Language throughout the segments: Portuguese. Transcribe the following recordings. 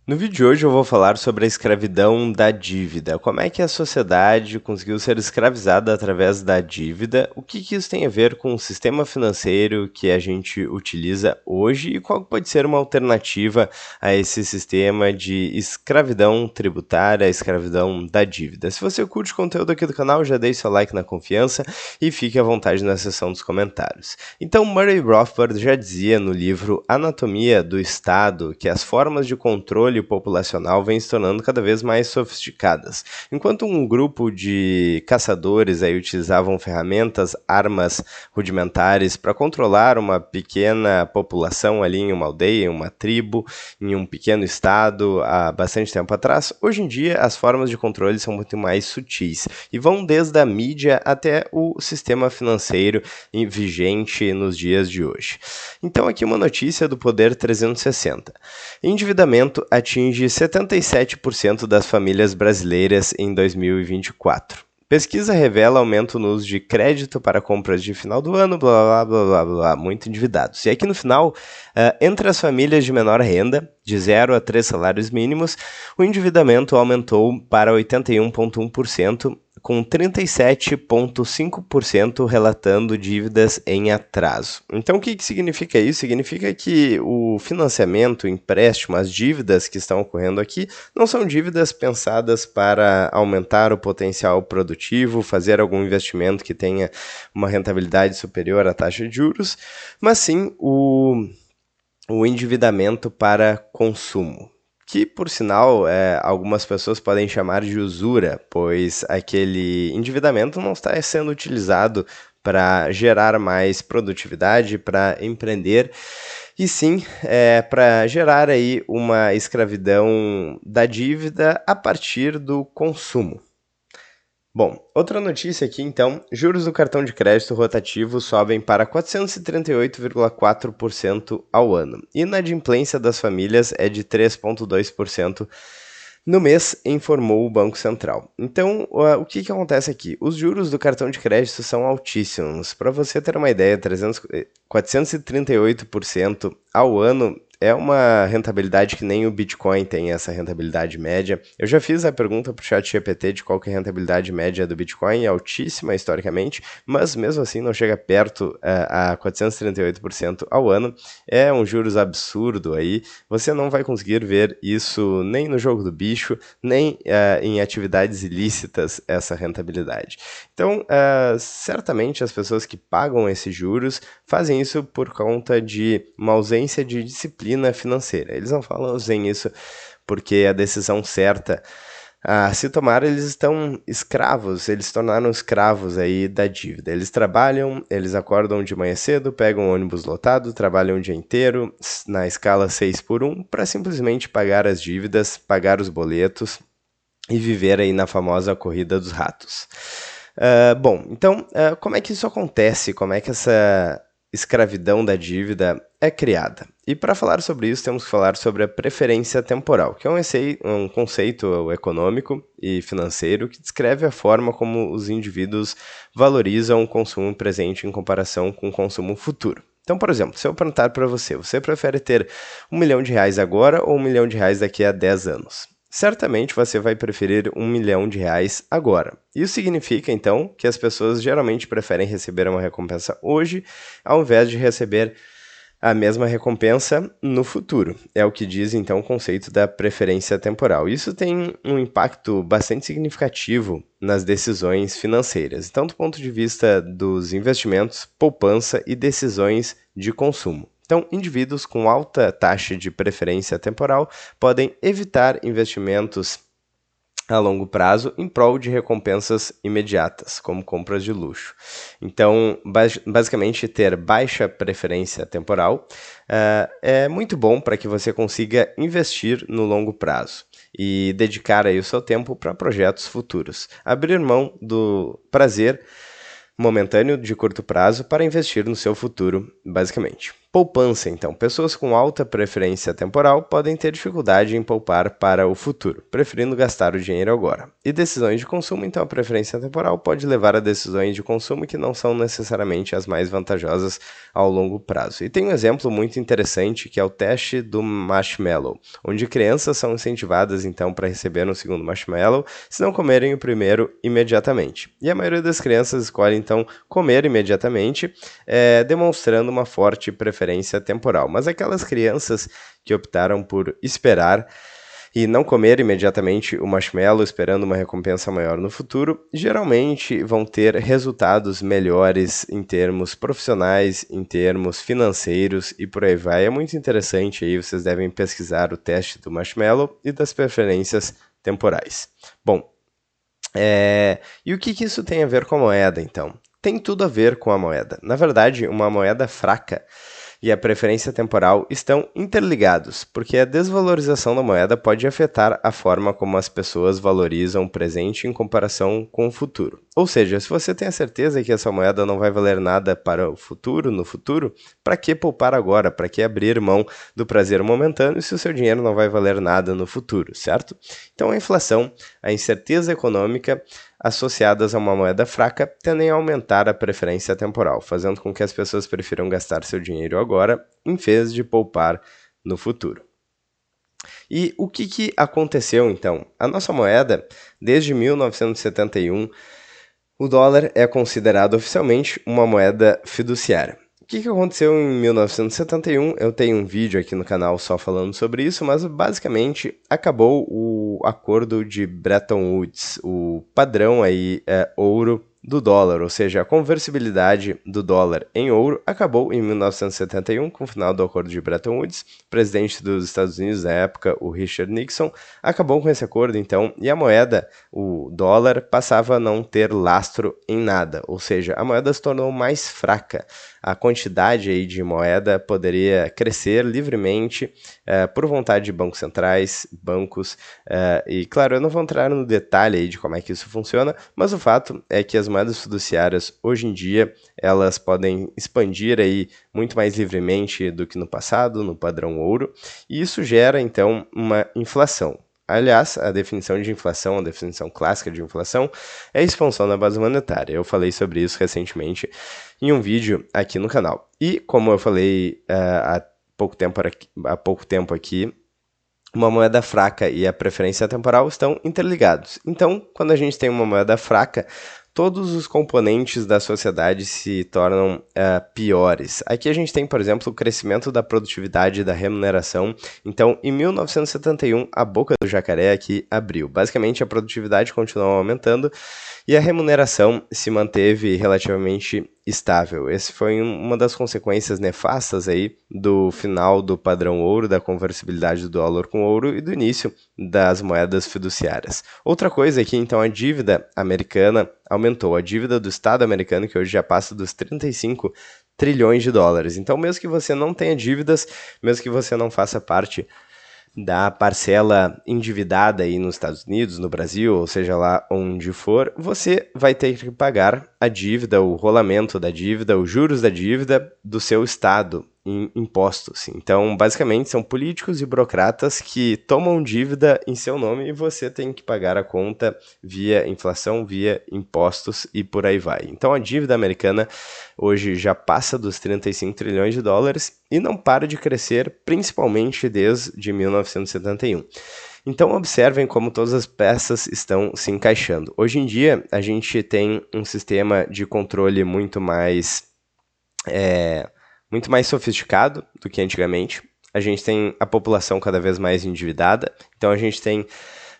No vídeo de hoje eu vou falar sobre a escravidão da dívida. Como é que a sociedade conseguiu ser escravizada através da dívida? O que isso tem a ver com o sistema financeiro que a gente utiliza hoje e qual pode ser uma alternativa a esse sistema de escravidão tributária, escravidão da dívida? Se você curte o conteúdo aqui do canal, já deixe seu like na confiança e fique à vontade na seção dos comentários. Então, Murray Rothbard já dizia no livro Anatomia do Estado que as formas de controle populacional vêm se tornando cada vez mais sofisticadas. Enquanto um grupo de caçadores aí utilizavam ferramentas, armas rudimentares para controlar uma pequena população ali em uma aldeia, em uma tribo, em um pequeno estado há bastante tempo atrás, hoje em dia as formas de controle são muito mais sutis e vão desde a mídia até o sistema financeiro vigente nos dias de hoje. Então aqui uma notícia do Poder 360. Endividamento atinge 77% das famílias brasileiras em 2024. Pesquisa revela aumento no uso de crédito para compras de final do ano, blá blá blá blá blá, muito endividados. E aqui no final, entre as famílias de menor renda, de 0 a 3 salários mínimos, o endividamento aumentou para 81,1%, com 37,5% relatando dívidas em atraso. Então, o que significa isso? Significa que o financiamento, o empréstimo, as dívidas que estão ocorrendo aqui não são dívidas pensadas para aumentar o potencial produtivo, fazer algum investimento que tenha uma rentabilidade superior à taxa de juros, mas sim o endividamento para consumo. Que, por sinal, algumas pessoas podem chamar de usura, pois aquele endividamento não está sendo utilizado para gerar mais produtividade, para empreender, e sim para gerar aí uma escravidão da dívida a partir do consumo. Bom, outra notícia aqui então, juros do cartão de crédito rotativo sobem para 438,4% ao ano. E a inadimplência das famílias é de 3,2% no mês, informou o Banco Central. Então, o que acontece aqui? Os juros do cartão de crédito são altíssimos. Para você ter uma ideia, 438% ao ano é uma rentabilidade que nem o Bitcoin tem essa rentabilidade média. Eu já fiz a pergunta para o ChatGPT de qual que é a rentabilidade média do Bitcoin, é altíssima historicamente, mas mesmo assim não chega perto a 438% ao ano. É um juros absurdo aí. Você não vai conseguir ver isso nem no jogo do bicho, nem em atividades ilícitas essa rentabilidade. Então, certamente as pessoas que pagam esses juros fazem isso por conta de uma ausência de disciplina financeira. Eles não fazem isso porque é a decisão certa a se tomar, eles estão escravos, eles se tornaram escravos aí da dívida. Eles trabalham, eles acordam de manhã cedo, pegam um ônibus lotado, trabalham o dia inteiro na escala 6 por 1 para simplesmente pagar as dívidas, pagar os boletos e viver aí na famosa corrida dos ratos. Bom, então, como é que isso acontece? Como é que essa escravidão da dívida é criada? E para falar sobre isso, temos que falar sobre a preferência temporal, que é um conceito econômico e financeiro que descreve a forma como os indivíduos valorizam o consumo presente em comparação com o consumo futuro. Então, por exemplo, se eu perguntar para você, você prefere ter R$ 1 milhão agora ou R$ 1 milhão daqui a 10 anos? Certamente você vai preferir R$ 1 milhão agora. Isso significa, então, que as pessoas geralmente preferem receber uma recompensa hoje, ao invés de receber a mesma recompensa no futuro. É o que diz, então, o conceito da preferência temporal. Isso tem um impacto bastante significativo nas decisões financeiras, tanto do ponto de vista dos investimentos, poupança e decisões de consumo. Então, indivíduos com alta taxa de preferência temporal podem evitar investimentos a longo prazo em prol de recompensas imediatas, como compras de luxo. Então, basicamente, ter baixa preferência temporal é muito bom para que você consiga investir no longo prazo e dedicar aí o seu tempo para projetos futuros. Abrir mão do prazer momentâneo de curto prazo para investir no seu futuro, basicamente. Poupança, então. Pessoas com alta preferência temporal podem ter dificuldade em poupar para o futuro, preferindo gastar o dinheiro agora. E decisões de consumo, então a preferência temporal pode levar a decisões de consumo que não são necessariamente as mais vantajosas ao longo prazo. E tem um exemplo muito interessante que é o teste do marshmallow, onde crianças são incentivadas então para receber um segundo marshmallow se não comerem o primeiro imediatamente. E a maioria das crianças escolhe então comer imediatamente, demonstrando uma forte preferência temporal. Mas aquelas crianças que optaram por esperar e não comer imediatamente o marshmallow esperando uma recompensa maior no futuro, geralmente vão ter resultados melhores em termos profissionais, em termos financeiros e por aí vai. É muito interessante aí, vocês devem pesquisar o teste do marshmallow e das preferências temporais. Bom, e o que isso tem a ver com a moeda, então? Tem tudo a ver com a moeda. Na verdade, uma moeda fraca e a preferência temporal estão interligados, porque a desvalorização da moeda pode afetar a forma como as pessoas valorizam o presente em comparação com o futuro. Ou seja, se você tem a certeza que essa moeda não vai valer nada para o futuro, no futuro, para que poupar agora? Para que abrir mão do prazer momentâneo se o seu dinheiro não vai valer nada no futuro, certo? Então a inflação, a incerteza econômica associadas a uma moeda fraca tendem a aumentar a preferência temporal, fazendo com que as pessoas prefiram gastar seu dinheiro agora em vez de poupar no futuro. E o que aconteceu então? A nossa moeda, desde 1971, o dólar é considerado oficialmente uma moeda fiduciária. O que aconteceu em 1971? Eu tenho um vídeo aqui no canal só falando sobre isso, mas basicamente acabou o acordo de Bretton Woods, o padrão aí ouro do dólar, ou seja, a conversibilidade do dólar em ouro acabou em 1971 com o final do acordo de Bretton Woods. O presidente dos Estados Unidos na época, o Richard Nixon, acabou com esse acordo então, e a moeda, o dólar, passava a não ter lastro em nada, ou seja, a moeda se tornou mais fraca. A quantidade aí de moeda poderia crescer livremente por vontade de bancos centrais, bancos, e claro, eu não vou entrar no detalhe aí de como é que isso funciona, mas o fato é que as moedas fiduciárias hoje em dia elas podem expandir aí muito mais livremente do que no passado, no padrão ouro, e isso gera então uma inflação. Aliás, a definição de inflação, a definição clássica de inflação, é a expansão da base monetária. Eu falei sobre isso recentemente em um vídeo aqui no canal. E, como eu falei há pouco tempo aqui, uma moeda fraca e a preferência temporal estão interligados. Então, quando a gente tem uma moeda fraca, todos os componentes da sociedade se tornam piores. Aqui a gente tem, por exemplo, o crescimento da produtividade e da remuneração. Então, em 1971, a boca do jacaré aqui abriu. Basicamente, a produtividade continuou aumentando e a remuneração se manteve relativamente estável. Essa foi uma das consequências nefastas aí do final do padrão ouro, da conversibilidade do dólar com ouro e do início das moedas fiduciárias. Outra coisa é que então a dívida americana aumentou. A dívida do Estado americano, que hoje já passa dos 35 trilhões de dólares. Então, mesmo que você não tenha dívidas, mesmo que você não faça parte da parcela endividada aí nos Estados Unidos, no Brasil, ou seja lá onde for, você vai ter que pagar a dívida, o rolamento da dívida, os juros da dívida do seu estado em impostos. Então, basicamente, são políticos e burocratas que tomam dívida em seu nome e você tem que pagar a conta via inflação, via impostos e por aí vai. Então, a dívida americana hoje já passa dos 35 trilhões de dólares e não para de crescer, principalmente desde 1971. Então, observem como todas as peças estão se encaixando. Hoje em dia, a gente tem um sistema de controle muito mais sofisticado do que antigamente. A gente tem a população cada vez mais endividada. Então, a gente tem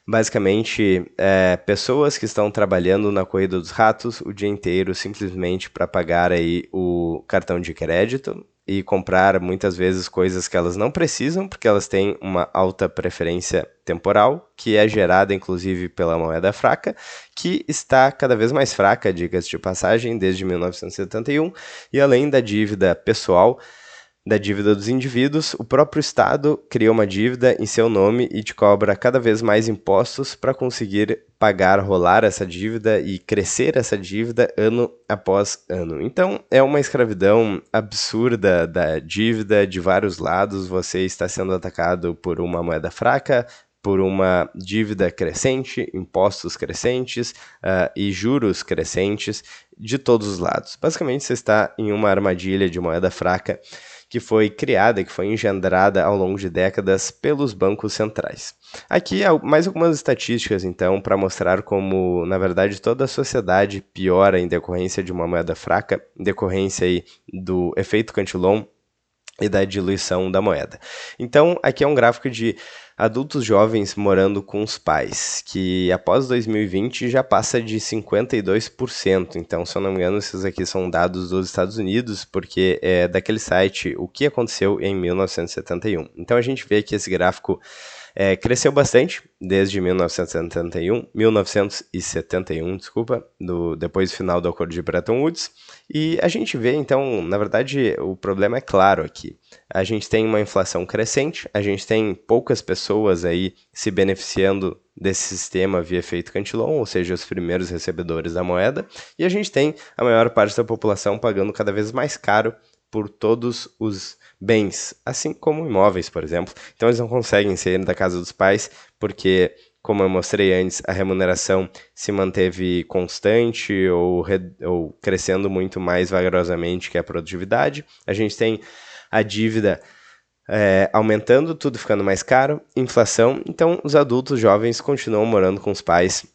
basicamente pessoas que estão trabalhando na corrida dos ratos o dia inteiro simplesmente para pagar aí o cartão de crédito e comprar muitas vezes coisas que elas não precisam, porque elas têm uma alta preferência temporal, que é gerada inclusive pela moeda fraca, que está cada vez mais fraca, diga-se de passagem, desde 1971, e além da dívida pessoal, da dívida dos indivíduos, o próprio Estado cria uma dívida em seu nome e te cobra cada vez mais impostos para conseguir pagar, rolar essa dívida e crescer essa dívida ano após ano. Então, é uma escravidão absurda da dívida de vários lados. Você está sendo atacado por uma moeda fraca, por uma dívida crescente, impostos crescentes e juros crescentes de todos os lados. Basicamente, você está em uma armadilha de moeda fraca que foi criada, que foi engendrada ao longo de décadas pelos bancos centrais. Aqui mais algumas estatísticas, então, para mostrar como, na verdade, toda a sociedade piora em decorrência de uma moeda fraca, em decorrência aí do efeito Cantillon e da diluição da moeda. Então, aqui é um gráfico de adultos jovens morando com os pais, que após 2020 já passa de 52%. Então, se eu não me engano, esses aqui são dados dos Estados Unidos, porque é daquele site O que Aconteceu em 1971. Então, a gente vê que esse gráfico cresceu bastante desde 1971, desculpa, depois do final do Acordo de Bretton Woods. E a gente vê, então, na verdade, o problema é claro aqui. A gente tem uma inflação crescente, a gente tem poucas pessoas aí se beneficiando desse sistema via efeito Cantillon, ou seja, os primeiros recebedores da moeda, e a gente tem a maior parte da população pagando cada vez mais caro por todos os bens, assim como imóveis, por exemplo. Então eles não conseguem sair da casa dos pais porque, como eu mostrei antes, a remuneração se manteve constante ou crescendo muito mais vagarosamente que a produtividade. A gente tem a dívida aumentando, tudo ficando mais caro, inflação. Então os adultos jovens continuam morando com os pais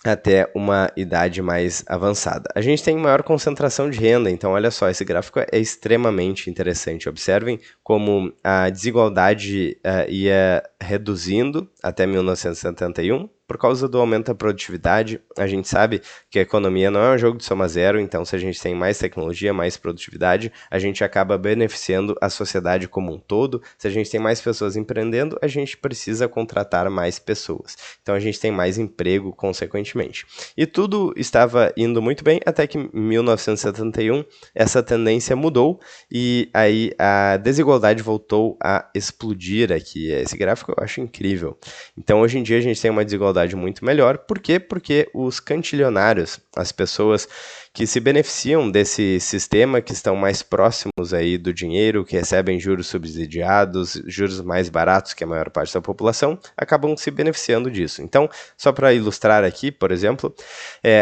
até uma idade mais avançada. A gente tem maior concentração de renda, então olha só, esse gráfico é extremamente interessante. Observem como a desigualdade ia reduzindo até 1971, por causa do aumento da produtividade. A gente sabe que a economia não é um jogo de soma zero, então se a gente tem mais tecnologia, mais produtividade, a gente acaba beneficiando a sociedade como um todo. Se a gente tem mais pessoas empreendendo, a gente precisa contratar mais pessoas. Então a gente tem mais emprego, consequentemente. E tudo estava indo muito bem até que em 1971 essa tendência mudou e aí a desigualdade voltou a explodir aqui. Esse gráfico eu acho incrível. Então hoje em dia a gente tem uma desigualdade muito melhor. Por quê? Porque os cantilionários, as pessoas que se beneficiam desse sistema, que estão mais próximos aí do dinheiro, que recebem juros subsidiados, juros mais baratos que a maior parte da população, acabam se beneficiando disso. Então, só para ilustrar aqui, por exemplo,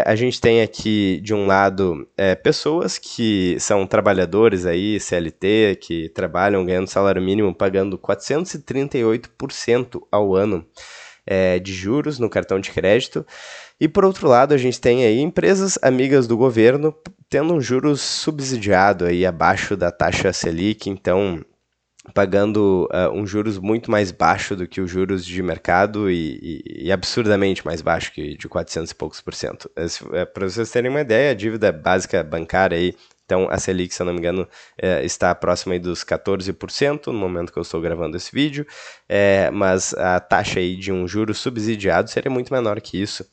a gente tem aqui, de um lado, pessoas que são trabalhadores aí, CLT, que trabalham ganhando salário mínimo, pagando 438% ao ano de juros no cartão de crédito. E por outro lado, a gente tem aí empresas amigas do governo tendo um juros subsidiado aí abaixo da taxa Selic, então pagando um juros muito mais baixo do que os juros de mercado e absurdamente mais baixo que de 400 e poucos por cento. Para vocês terem uma ideia, a dívida básica bancária aí, então a Selic, se eu não me engano, está próxima aí dos 14% no momento que eu estou gravando esse vídeo, mas a taxa aí de um juro subsidiado seria muito menor que isso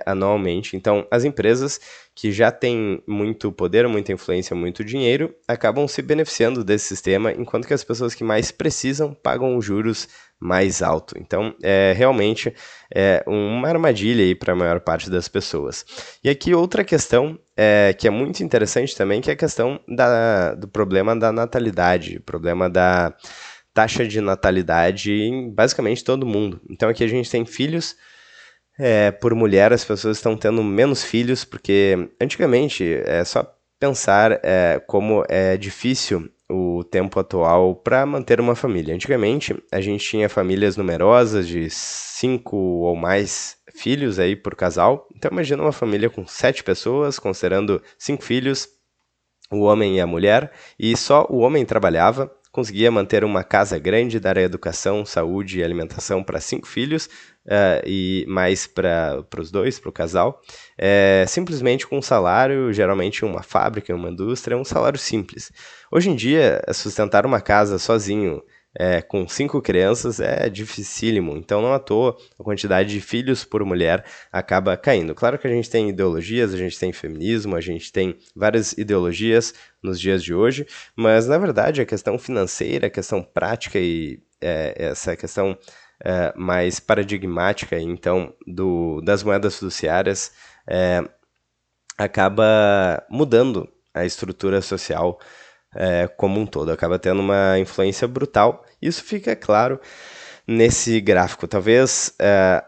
anualmente. Então as empresas que já têm muito poder, muita influência, muito dinheiro, acabam se beneficiando desse sistema, enquanto que as pessoas que mais precisam pagam os juros mais alto. Então, realmente uma armadilha para a maior parte das pessoas. E aqui outra questão que é muito interessante também, que é a questão do problema da natalidade, o problema da taxa de natalidade em basicamente todo mundo. Então, aqui a gente tem filhos por mulher, as pessoas estão tendo menos filhos, porque antigamente é só pensar como é difícil o tempo atual para manter uma família. Antigamente a gente tinha famílias numerosas de 5 ou mais filhos aí por casal. Então imagina uma família com 7 pessoas, considerando 5 filhos, o homem e a mulher, e só o homem trabalhava, conseguia manter uma casa grande, dar educação, saúde e alimentação para 5 filhos, e mais para os dois, para o casal, simplesmente com um salário, geralmente em uma fábrica, em uma indústria, um salário simples. Hoje em dia, sustentar uma casa sozinho, com 5 crianças é dificílimo. Então, não à toa, a quantidade de filhos por mulher acaba caindo. Claro que a gente tem ideologias, a gente tem feminismo, a gente tem várias ideologias nos dias de hoje, mas, na verdade, a questão financeira, a questão prática e essa questão mais paradigmática, então, das moedas fiduciárias, acaba mudando a estrutura social como um todo, acaba tendo uma influência brutal. Isso fica claro nesse gráfico. Talvez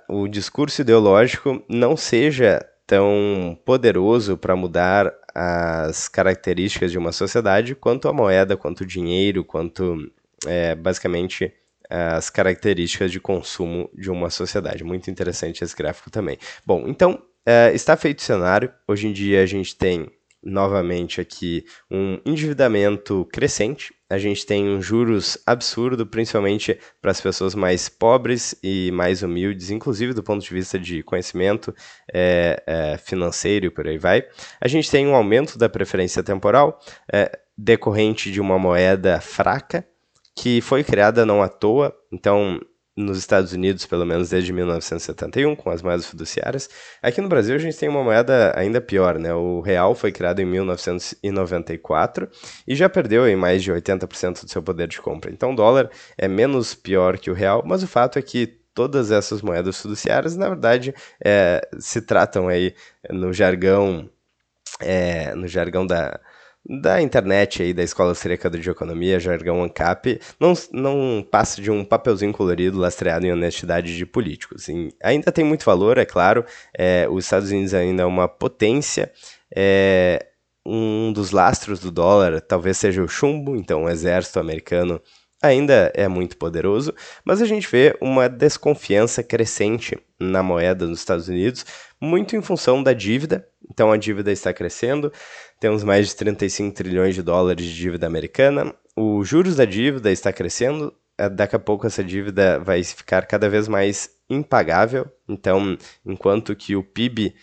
o discurso ideológico não seja tão poderoso para mudar as características de uma sociedade quanto a moeda, quanto o dinheiro, quanto basicamente as características de consumo de uma sociedade. Muito interessante esse gráfico também. Bom, então está feito o cenário. Hoje em dia a gente tem novamente aqui um endividamento crescente, a gente tem um juros absurdo, principalmente para as pessoas mais pobres e mais humildes, inclusive do ponto de vista de conhecimento financeiro e por aí vai. A gente tem um aumento da preferência temporal, decorrente de uma moeda fraca, que foi criada não à toa, então nos Estados Unidos, pelo menos desde 1971, com as moedas fiduciárias. Aqui no Brasil a gente tem uma moeda ainda pior, né? O real foi criado em 1994 e já perdeu em mais de 80% do seu poder de compra. Então o dólar é menos pior que o real, mas o fato é que todas essas moedas fiduciárias, na verdade, se tratam aí no jargão da internet aí, da Escola Austríaca de Economia, jargão ANCAP, não passa de um papelzinho colorido lastreado em honestidade de políticos. E ainda tem muito valor, é claro, os Estados Unidos ainda é uma potência, um dos lastros do dólar talvez seja o chumbo, então o exército americano ainda é muito poderoso, mas a gente vê uma desconfiança crescente na moeda nos Estados Unidos, muito em função da dívida. Então a dívida está crescendo, temos mais de 35 trilhões de dólares de dívida americana, os juros da dívida está crescendo, daqui a pouco essa dívida vai ficar cada vez mais impagável, então enquanto que o PIB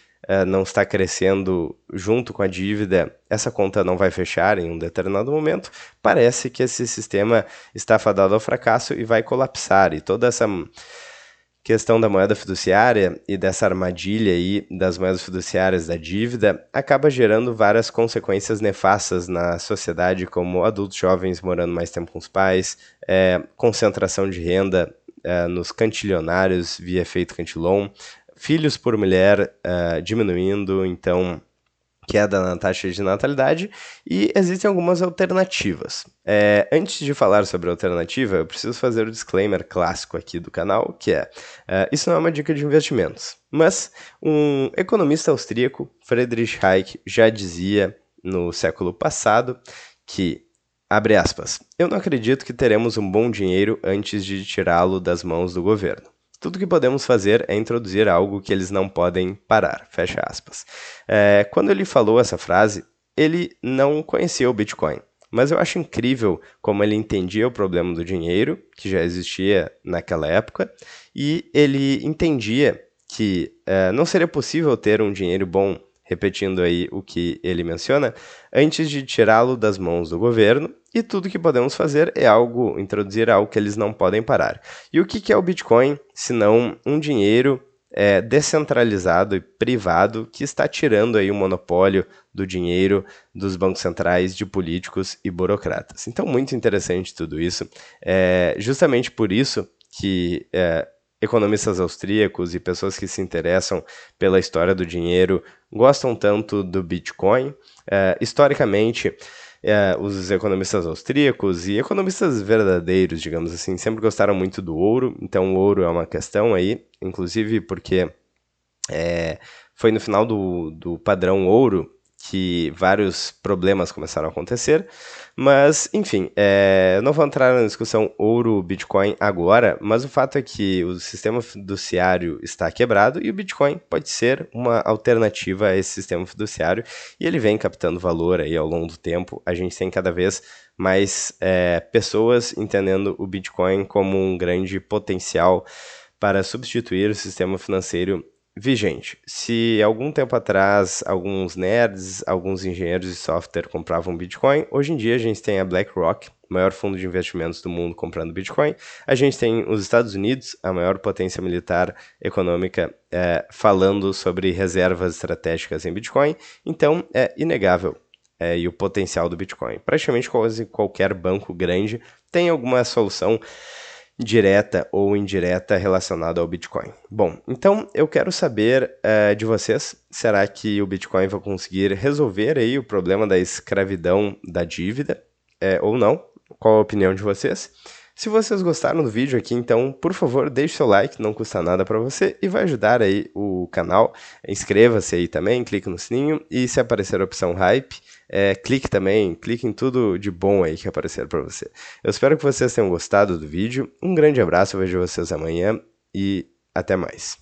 não está crescendo junto com a dívida, essa conta não vai fechar em um determinado momento, parece que esse sistema está fadado ao fracasso e vai colapsar, e toda essa questão da moeda fiduciária e dessa armadilha aí das moedas fiduciárias da dívida acaba gerando várias consequências nefastas na sociedade, como adultos jovens morando mais tempo com os pais, concentração de renda nos cantilionários via efeito Cantillon, filhos por mulher diminuindo, então queda na taxa de natalidade, e existem algumas alternativas. Antes de falar sobre a alternativa, eu preciso fazer o disclaimer clássico aqui do canal, que isso não é uma dica de investimentos, mas um economista austríaco, Friedrich Hayek, já dizia no século passado que, abre aspas, eu não acredito que teremos um bom dinheiro antes de tirá-lo das mãos do governo. Tudo que podemos fazer é introduzir algo que eles não podem parar, fecha aspas. Quando ele falou essa frase, ele não conhecia o Bitcoin, mas eu acho incrível como ele entendia o problema do dinheiro, que já existia naquela época, e ele entendia que não seria possível ter um dinheiro bom, repetindo aí o que ele menciona, antes de tirá-lo das mãos do governo, e tudo que podemos fazer é introduzir algo que eles não podem parar. E o que é o Bitcoin, se não um dinheiro descentralizado e privado que está tirando aí o monopólio do dinheiro dos bancos centrais, de políticos e burocratas. Então, muito interessante tudo isso. Justamente por isso que economistas austríacos e pessoas que se interessam pela história do dinheiro gostam tanto do Bitcoin. Historicamente, os economistas austríacos e economistas verdadeiros, digamos assim, sempre gostaram muito do ouro, então o ouro é uma questão aí, inclusive porque foi no final do padrão ouro que vários problemas começaram a acontecer, mas, enfim, eu não vou entrar na discussão ouro-Bitcoin agora, mas o fato é que o sistema fiduciário está quebrado e o Bitcoin pode ser uma alternativa a esse sistema fiduciário, e ele vem captando valor aí ao longo do tempo. A gente tem cada vez mais pessoas entendendo o Bitcoin como um grande potencial para substituir o sistema financeiro vigente. Se algum tempo atrás alguns nerds, alguns engenheiros de software compravam Bitcoin, hoje em dia a gente tem a BlackRock, o maior fundo de investimentos do mundo, comprando Bitcoin. A gente tem os Estados Unidos, a maior potência militar econômica, falando sobre reservas estratégicas em Bitcoin. Então é inegável. E o potencial do Bitcoin. Praticamente quase qualquer banco grande tem alguma solução direta ou indireta relacionada ao Bitcoin. Bom, então eu quero saber de vocês, será que o Bitcoin vai conseguir resolver aí o problema da escravidão da dívida ou não? Qual a opinião de vocês? Se vocês gostaram do vídeo aqui, então, por favor, deixe seu like, não custa nada para você e vai ajudar aí o canal. Inscreva-se aí também, clique no sininho e se aparecer a opção Hype, clique também, clique em tudo de bom aí que aparecer para você. Eu espero que vocês tenham gostado do vídeo. Um grande abraço, eu vejo vocês amanhã e até mais.